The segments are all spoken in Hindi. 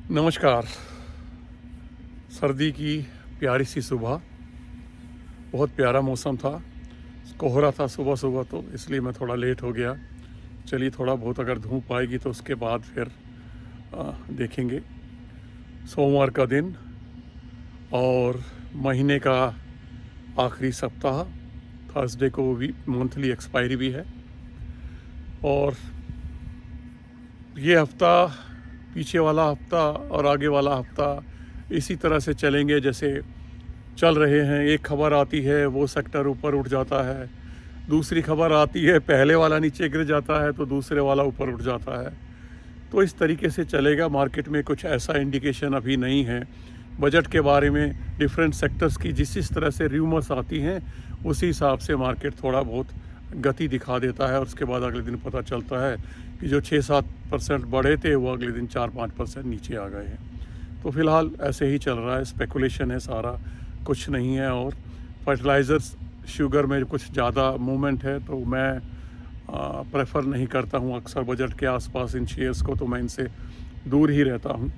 नमस्कार। सर्दी की प्यारी सी सुबह, बहुत प्यारा मौसम था। कोहरा था सुबह सुबह, तो इसलिए मैं थोड़ा लेट हो गया। चलिए, थोड़ा बहुत अगर धूप आएगी तो उसके बाद फिर देखेंगे। सोमवार का दिन और महीने का आखिरी सप्ताह, थर्सडे को भी मंथली एक्सपायरी भी है। और ये हफ्ता, पीछे वाला हफ्ता और आगे वाला हफ्ता इसी तरह से चलेंगे जैसे चल रहे हैं। एक खबर आती है, वो सेक्टर ऊपर उठ जाता है। दूसरी खबर आती है, पहले वाला नीचे गिर जाता है तो दूसरे वाला ऊपर उठ जाता है। तो इस तरीके से चलेगा। मार्केट में कुछ ऐसा इंडिकेशन अभी नहीं है। बजट के बारे में डिफरेंट सेक्टर्स की जिस तरह से र्यूमर्स आती हैं, उसी हिसाब से मार्केट थोड़ा बहुत गति दिखा देता है। और उसके बाद अगले दिन पता चलता है कि जो 6-7% बढ़े थे वो अगले दिन 4-5% नीचे आ गए हैं। तो फ़िलहाल ऐसे ही चल रहा है, स्पेकुलेशन है सारा, कुछ नहीं है। और फर्टिलाइज़र्स, शुगर में कुछ ज़्यादा मूवमेंट है तो मैं प्रेफर नहीं करता हूँ अक्सर बजट के आसपास इन शेयर्स को, तो मैं इनसे दूर ही रहता हूँ।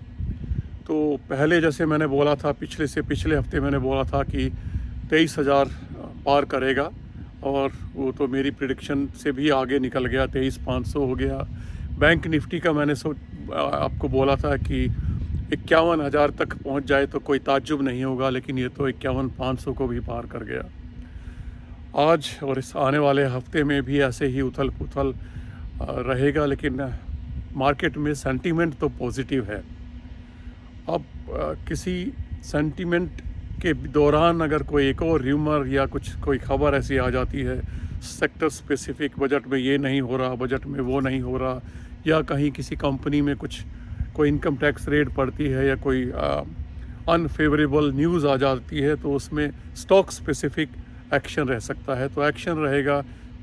तो पहले जैसे मैंने बोला था, पिछले हफ्ते मैंने बोला था कि 23,000 पार करेगा, और वो तो मेरी प्रिडिक्शन से भी आगे निकल गया। 23,500 हो गया। बैंक निफ्टी का मैंने आपको बोला था कि 51,000 तक पहुंच जाए तो कोई ताज्जुब नहीं होगा, लेकिन ये तो 51,500 को भी पार कर गया। आज और इस आने वाले हफ्ते में भी ऐसे ही उथल पुथल रहेगा, लेकिन मार्केट में सेंटीमेंट तो पॉजिटिव है। अब किसी सेंटीमेंट के दौरान अगर कोई एक और र्यूमर या कोई खबर ऐसी आ जाती है, सेक्टर स्पेसिफिक, बजट में ये नहीं हो रहा, बजट में वो नहीं हो रहा, या कहीं किसी कंपनी में कोई इनकम टैक्स रेट पड़ती है, या कोई अनफेवरेबल न्यूज़ आ जाती है, तो उसमें स्टॉक स्पेसिफिक एक्शन रह सकता है। तो एक्शन रहेगा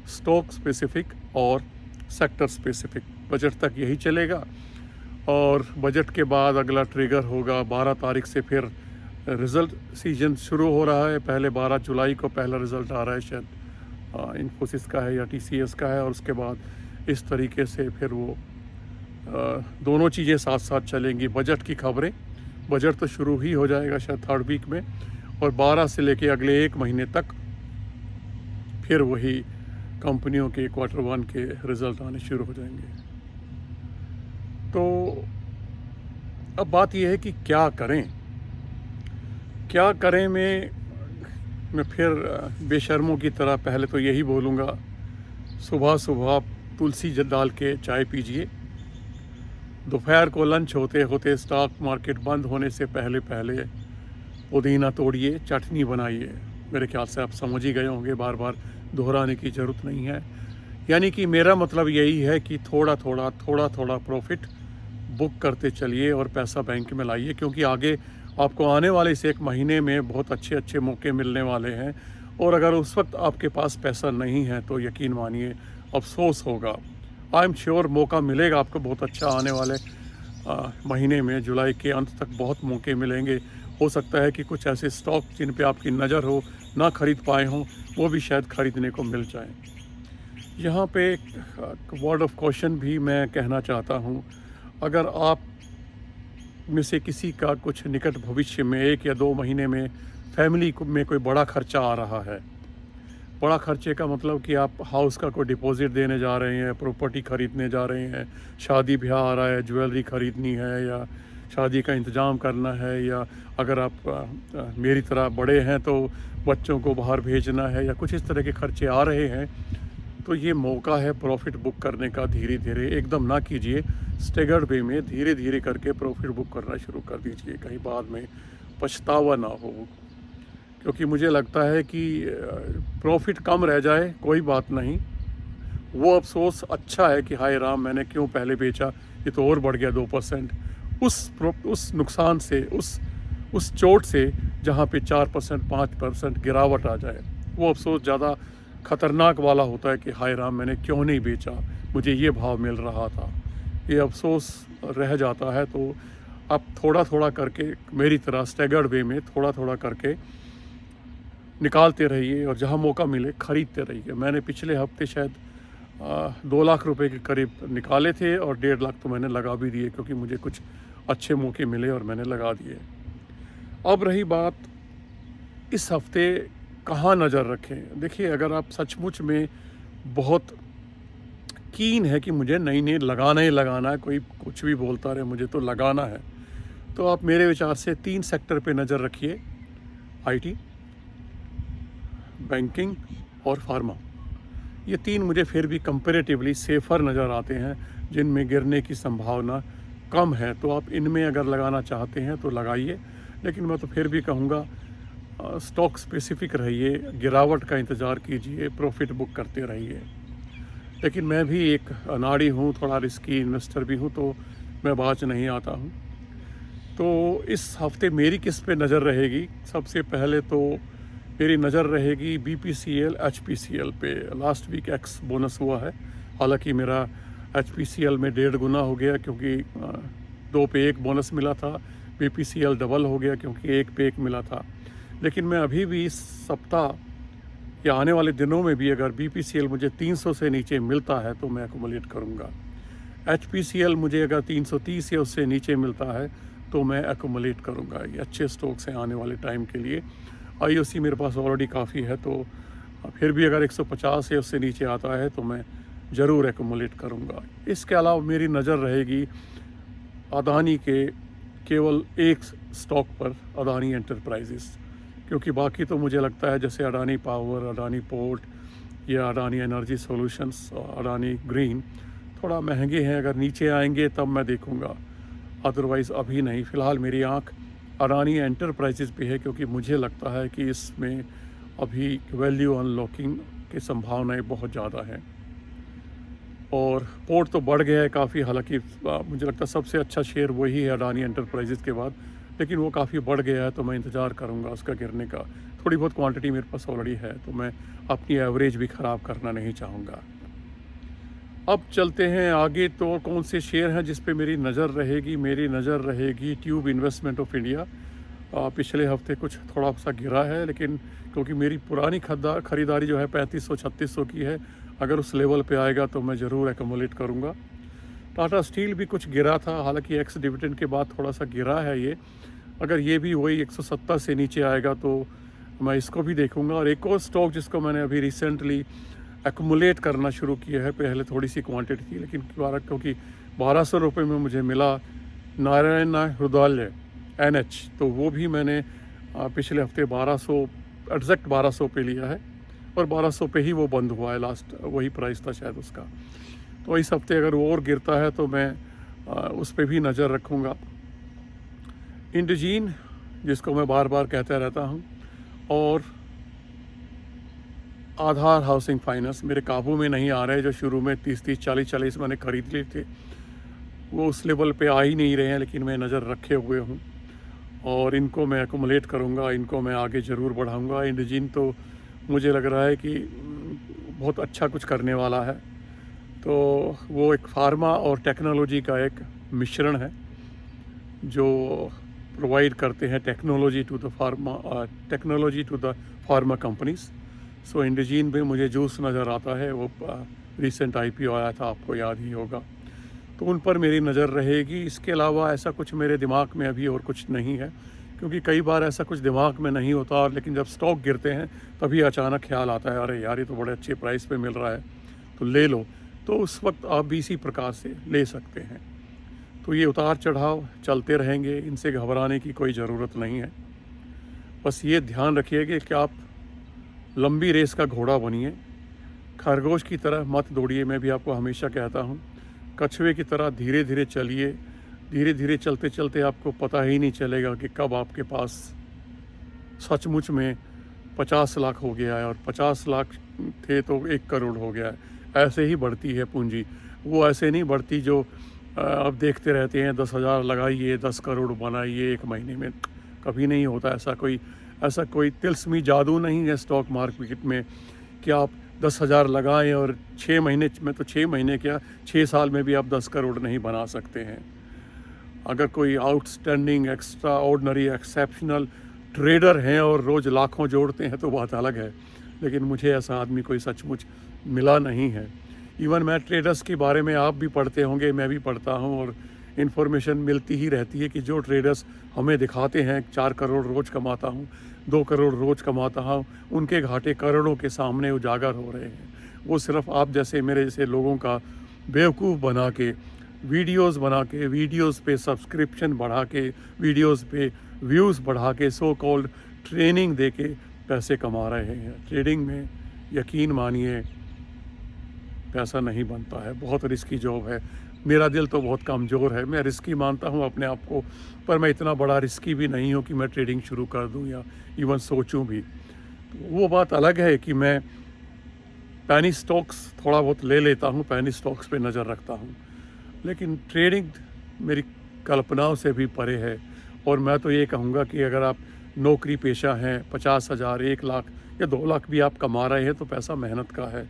स्टॉक स्पेसिफिक और सेक्टर स्पेसिफिक। बजट तक यही चलेगा, और बजट के बाद अगला ट्रिगर होगा 12 तारीख से। फिर रिज़ल्ट सीजन शुरू हो रहा है। पहले 12 जुलाई को पहला रिज़ल्ट आ रहा है, शायद इन्फोसिस का है या TCS का है। और उसके बाद इस तरीके से फिर वो दोनों चीज़ें साथ साथ चलेंगी। बजट की खबरें, बजट तो शुरू ही हो जाएगा शायद 3rd वीक में, और 12 से लेके अगले 1 महीने तक फिर वही कंपनियों के Q1 के रिज़ल्ट आने शुरू हो जाएंगे। तो अब बात यह है कि क्या करें। मैं फिर बेशर्मों की तरह पहले तो यही बोलूँगा, सुबह सुबह तुलसी डाल के चाय पीजिए। दोपहर को लंच होते होते, स्टॉक मार्केट बंद होने से पहले पुदीना तोड़िए, चटनी बनाइए। मेरे ख्याल से आप समझ ही गए होंगे, बार बार दोहराने की ज़रूरत नहीं है। यानी कि मेरा मतलब यही है कि थोड़ा थोड़ा प्रॉफिट बुक करते चलिए और पैसा बैंक में लाइए, क्योंकि आगे आपको आने वाले इस 1 महीने में बहुत अच्छे मौके मिलने वाले हैं। और अगर उस वक्त आपके पास पैसा नहीं है तो यकीन मानिए अफसोस होगा। आई एम श्योर मौका मिलेगा आपको बहुत अच्छा आने वाले महीने में। जुलाई के अंत तक बहुत मौके मिलेंगे। हो सकता है कि कुछ ऐसे स्टॉक जिन पे आपकी नज़र हो, ना खरीद पाए हों, वो भी शायद ख़रीदने को मिल जाएं। यहाँ पे एक वर्ड ऑफ कॉशन भी मैं कहना चाहता हूँ। अगर आप में से किसी का कुछ निकट भविष्य में 1 या 2 महीने में फैमिली में कोई बड़ा खर्चा आ रहा है, बड़ा खर्चे का मतलब कि आप हाउस का कोई डिपॉजिट देने जा रहे हैं, प्रॉपर्टी ख़रीदने जा रहे हैं, शादी ब्याह आ रहा है, ज्वेलरी ख़रीदनी है, या शादी का इंतज़ाम करना है, या अगर आप मेरी तरह बड़े हैं तो बच्चों को बाहर भेजना है, या कुछ इस तरह के खर्चे आ रहे हैं, तो ये मौका है प्रॉफिट बुक करने का। धीरे धीरे, एकदम ना कीजिए, स्टेगर्ड वे में धीरे धीरे करके प्रॉफिट बुक करना शुरू कर दीजिए, कहीं बाद में पछतावा ना हो। क्योंकि मुझे लगता है कि प्रॉफिट कम रह जाए कोई बात नहीं, वो अफसोस अच्छा है कि हाय राम, मैंने क्यों पहले बेचा, ये तो और बढ़ गया 2%। उस नुकसान से, उस चोट से जहाँ पे 4% 5% गिरावट आ जाए, वो अफसोस ज़्यादा ख़तरनाक वाला होता है कि हाय राम, मैंने क्यों नहीं बेचा, मुझे ये भाव मिल रहा था। ये अफसोस रह जाता है। तो आप थोड़ा करके, मेरी तरह स्टैगर्ड वे में थोड़ा करके निकालते रहिए, और जहाँ मौका मिले ख़रीदते रहिए। मैंने पिछले हफ्ते शायद 2 लाख रुपए के करीब निकाले थे, और 1.5 लाख तो मैंने लगा भी दिए, क्योंकि मुझे कुछ अच्छे मौके मिले और मैंने लगा दिए। अब रही बात इस हफ्ते कहाँ नज़र रखें। देखिए, अगर आप सचमुच में बहुत कीन है कि मुझे नई नई लगाना ही लगाना है, कोई कुछ भी बोलता रहे मुझे तो लगाना है, तो आप मेरे विचार से 3 सेक्टर पे नज़र रखिए, आईटी, बैंकिंग और फार्मा। ये 3 मुझे फिर भी कंपैरेटिवली सेफ़र नज़र आते हैं, जिनमें गिरने की संभावना कम है। तो आप इनमें अगर लगाना चाहते हैं तो लगाइए, लेकिन मैं तो फिर भी कहूँगा स्टॉक स्पेसिफिक रहिए, गिरावट का इंतज़ार कीजिए, प्रॉफिट बुक करते रहिए। लेकिन मैं भी एक अनाड़ी हूँ, थोड़ा रिस्की इन्वेस्टर भी हूँ, तो मैं बाज नहीं आता हूँ। तो इस हफ्ते मेरी किस पे नज़र रहेगी? सबसे पहले तो मेरी नज़र रहेगी BPCL, HPCL पे। लास्ट वीक एक्स बोनस हुआ है, हालांकि मेरा HPCL में 1.5 गुना हो गया, क्योंकि 2 पे 1 बोनस मिला था। BPCL डबल हो गया क्योंकि 1 पे 1 मिला था। लेकिन मैं अभी भी इस सप्ताह या आने वाले दिनों में भी अगर BPCL मुझे 300 से नीचे मिलता है तो मैं एक्यूमुलेट करूँगा। HPCL मुझे अगर 330 या उससे नीचे मिलता है तो मैं एक्यूमुलेट करूँगा। ये अच्छे स्टॉक्स हैं आने वाले टाइम के लिए। IOC मेरे पास ऑलरेडी काफ़ी है, तो फिर भी अगर 150 या उससे नीचे आता है तो मैं ज़रूर एक्यूमुलेट करूँगा। इसके अलावा मेरी नज़र रहेगी अदानी के केवल एक स्टॉक पर, अदानी एंटरप्राइजेस, क्योंकि बाकी तो मुझे लगता है जैसे अडानी पावर, अडानी पोर्ट या Adani energy solutions, Adani green थोड़ा महंगे हैं। अगर नीचे आएंगे तब मैं देखूंगा, अदरवाइज़ अभी नहीं। फ़िलहाल मेरी आंख अडानी एंटरप्राइजेस पे है, क्योंकि मुझे लगता है कि इसमें अभी वैल्यू अनलॉकिंग की संभावनाएं बहुत ज़्यादा हैं। और पोर्ट तो बढ़ गया है काफ़ी, हालांकि मुझे लगता है सबसे अच्छा शेयर वही है अडानी एंटरप्राइजेस के बाद, लेकिन वो काफ़ी बढ़ गया है, तो मैं इंतज़ार करूँगा उसका गिरने का। थोड़ी बहुत क्वांटिटी मेरे पास ऑलरेडी है, तो मैं अपनी एवरेज भी ख़राब करना नहीं चाहूँगा। अब चलते हैं आगे। तो कौन से शेयर हैं जिस पे मेरी नज़र रहेगी? मेरी नज़र रहेगी ट्यूब इन्वेस्टमेंट ऑफ इंडिया। पिछले हफ्ते कुछ थोड़ा सा गिरा है, लेकिन क्योंकि मेरी पुरानी ख़रीदारी जो है 3500-3600 की है, अगर उस लेवल पे आएगा तो मैं ज़रूर एक्यूमुलेट करूँगा। टाटा स्टील भी कुछ गिरा था, हालांकि एक्स डिविडेंड के बाद थोड़ा सा गिरा है ये। अगर ये भी वही 170 से नीचे आएगा तो मैं इसको भी देखूंगा। और एक और स्टॉक जिसको मैंने अभी रिसेंटली एक्यूमुलेट करना शुरू किया है, पहले थोड़ी सी क्वांटिटी थी, लेकिन क्योंकि 1200 रुपये में मुझे मिला, नारायण हृदयालय NH, तो वो भी मैंने पिछले हफ्ते 1200 एग्जैक्ट 1200 पे लिया है, और 1200 पे ही वो बंद हुआ है, लास्ट वही प्राइस था शायद उसका। तो इस हफ्ते अगर वो और गिरता है तो मैं उस पर भी नज़र रखूँगा। इंडजीन, जिसको मैं बार बार कहता रहता हूँ, और आधार हाउसिंग फाइनेंस मेरे काबू में नहीं आ रहे। जो शुरू में 30-30, 40-40 मैंने खरीद लिए थे, वो उस लेवल पे आ ही नहीं रहे हैं, लेकिन मैं नज़र रखे हुए हूँ और इनको मैं एक्यूमुलेट करूँगा, इनको मैं आगे ज़रूर बढ़ाऊँगा। इंडजीन तो मुझे लग रहा है कि बहुत अच्छा कुछ करने वाला है। तो वो एक फार्मा और टेक्नोलॉजी का एक मिश्रण है, जो प्रोवाइड करते हैं technology to the pharma companies. So Indegene में मुझे जूस नज़र आता है, वो रिसेंट IPO आया था, आपको याद ही होगा, तो उन पर मेरी नज़र रहेगी। इसके अलावा ऐसा कुछ मेरे दिमाग में अभी और कुछ नहीं है, क्योंकि कई बार ऐसा कुछ दिमाग में नहीं होता, और लेकिन जब स्टॉक गिरते हैं तभी अचानक ख्याल आता है, अरे यार ये तो बड़े अच्छे प्राइस पे मिल रहा है तो ले लो। तो उस वक्त आप भी इसी प्रकार से ले सकते हैं। तो ये उतार चढ़ाव चलते रहेंगे, इनसे घबराने की कोई ज़रूरत नहीं है। बस ये ध्यान रखिएगा कि आप लंबी रेस का घोड़ा बनिए, खरगोश की तरह मत दौड़िए। मैं भी आपको हमेशा कहता हूँ, कछुए की तरह धीरे धीरे चलिए। धीरे धीरे चलते चलते आपको पता ही नहीं चलेगा कि कब आपके पास सचमुच में 50 लाख हो गया है, और 50 लाख थे तो 1 करोड़ हो गया है। ऐसे ही बढ़ती है पूंजी, वो ऐसे नहीं बढ़ती जो अब देखते रहते हैं 10,000 लगाइए 10 करोड़ बनाइए 1 महीने में। कभी नहीं होता ऐसा कोई तिलस्मी जादू नहीं है स्टॉक मार्केट में कि आप 10,000 लगाएं और 6 महीने में, तो 6 महीने क्या 6 साल में भी आप 10 करोड़ नहीं बना सकते हैं। अगर कोई outstanding, extra ordinary, exceptional trader हैं और रोज़ लाखों जोड़ते हैं तो बात अलग है, लेकिन मुझे ऐसा आदमी कोई सचमुच मिला नहीं है। इवन मैं ट्रेडर्स के बारे में आप भी पढ़ते होंगे, मैं भी पढ़ता हूँ, और इन्फॉर्मेशन मिलती ही रहती है कि जो ट्रेडर्स हमें दिखाते हैं 4 करोड़ रोज़ कमाता हूँ, 2 करोड़ रोज़ कमाता हूँ, उनके घाटे करोड़ों के सामने उजागर हो रहे हैं। वो सिर्फ आप जैसे मेरे जैसे लोगों का बेवकूफ़ बना के, वीडियोज़ पे सब्सक्रिप्शन बढ़ा के, वीडियोज़ पे व्यूज़ बढ़ा के, सो कॉल्ड ट्रेनिंग दे के पैसे कमा रहे हैं। ट्रेडिंग में यकीन मानिए पैसा नहीं बनता है, बहुत रिस्की जॉब है। मेरा दिल तो बहुत कमज़ोर है, मैं रिस्की मानता हूँ अपने आप को, पर मैं इतना बड़ा रिस्की भी नहीं हूँ कि मैं ट्रेडिंग शुरू कर दूँ या इवन सोचूँ भी। तो वो बात अलग है कि मैं पैनी स्टॉक्स थोड़ा बहुत ले लेता हूँ, पैनी स्टॉक्स पे नज़र रखता हूँ, लेकिन ट्रेडिंग मेरी कल्पनाओं से भी परे है। और मैं तो ये कहूँगा कि अगर आप नौकरी पेशा हैं, 50,000, 1 लाख या 2 लाख भी आप कमा रहे हैं तो पैसा मेहनत का है,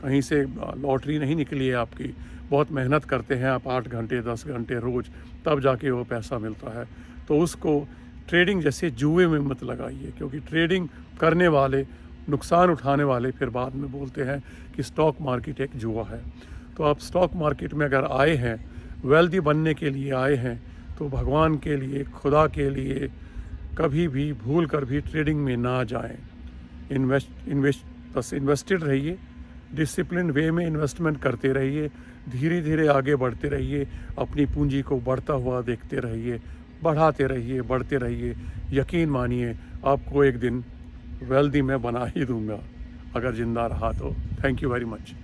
कहीं से लॉटरी नहीं निकली है आपकी। बहुत मेहनत करते हैं आप 8 घंटे 10 घंटे रोज़, तब जाके वो पैसा मिलता है। तो उसको ट्रेडिंग जैसे जुए में मत लगाइए, क्योंकि ट्रेडिंग करने वाले, नुकसान उठाने वाले फिर बाद में बोलते हैं कि स्टॉक मार्केट एक जुआ है। तो आप स्टॉक मार्केट में अगर आए हैं, वेल्दी बनने के लिए आए हैं, तो भगवान के लिए, खुदा के लिए कभी भी भूल कर भी ट्रेडिंग में ना जाएं। बस इन्वेस्टेड रहिए, डिसिप्लिन वे में इन्वेस्टमेंट करते रहिए, धीरे धीरे आगे बढ़ते रहिए, अपनी पूंजी को बढ़ता हुआ देखते रहिए, बढ़ाते रहिए, बढ़ते रहिए। यकीन मानिए आपको एक दिन वेल्दी मैं बना ही दूंगा, अगर ज़िंदा रहा तो। Thank you very much.